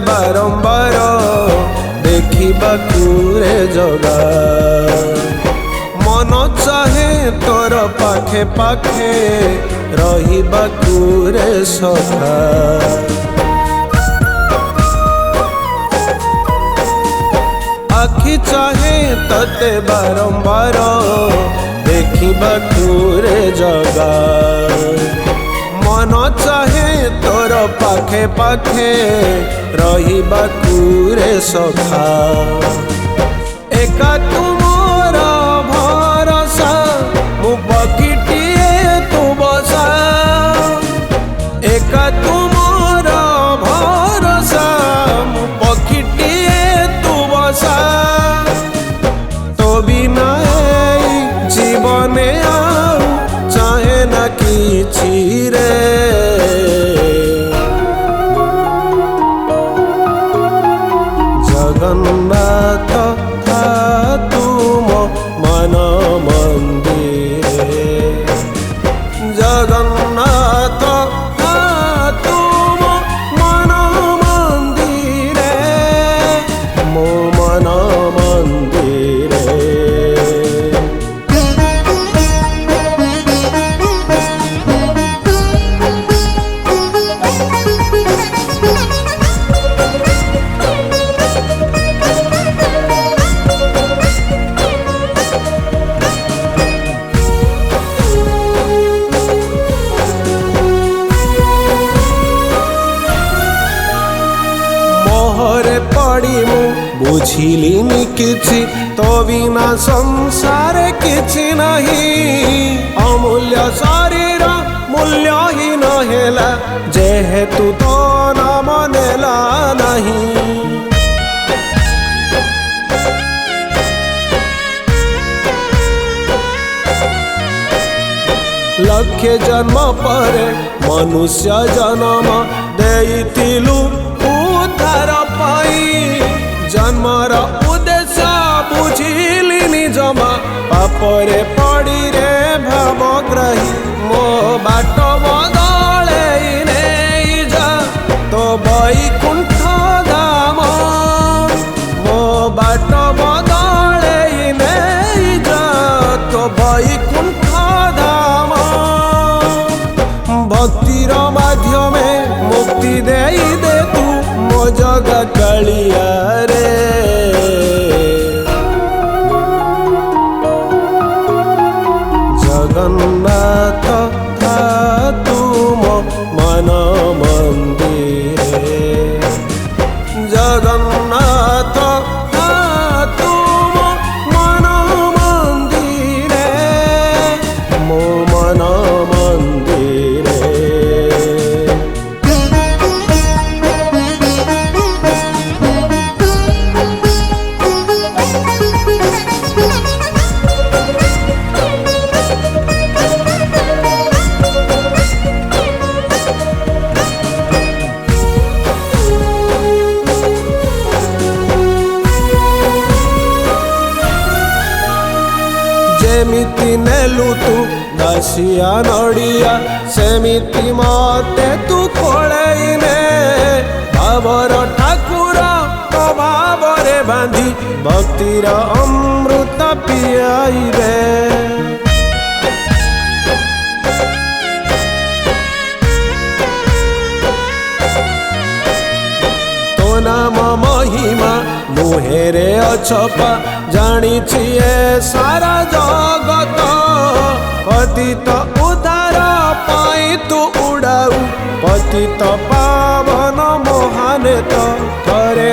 बारंबार देखिबाकू रे जगा मन चाहे तोर पाखे पाखे रहिबाकू रे सखा आखि चाहे तते बारंबार देखिबाकू रे जगा मन चाहे तोर पाखे पाखे रहिबाकू रे सखा एका तुमर भरोसा मु पखीटिए तू बसा एका तुमर भरोसा मु पखीटिए तू बसा तो बिना जीवने आउ चाहे ना किछि रे जगन्नाथ था तुम मन मंदिरे जगन्नाथ था तुम मन मंदिरे मो मन मंदिरे पड़ी मु बुझिलिनी किछि तो बिना संसार किछि नहीं अमूल्य शरीर मूल्य ही नहेला जेहेतु तो नाम नेला नहीं लक्ष्य जन्म पर मनुष्य जन्म देइथिलु उद्धार पाई जन्मर उद्देश्य बुझिलिनी जमा पापरे पड़ी रे भावग्राही मो बाट बदले नहीं जा तो बैकुंठ धाम मो बाट बदले नहीं जा तो बैकुंठ धाम भक्तिर माध्यमे मुक्ति दे तू मो जगा कालिया रे जगन्नाथ था तुम मन मंदिरे जगन्नाथ था तुम मन मंदिरे मो मन मंदिरे सेमिति नेलु तू दासिया नड़िया सेमिति मते तू कोलेइने भावर ठाकुर भावरे बांधी भक्तिर अमृत पियाइबे तो नाम महिमा मुहेरे अछपा जानी छिए सारा जगत पतित उद्धार पाई तू उड़ाऊ पतित पावन मोहन तो थरे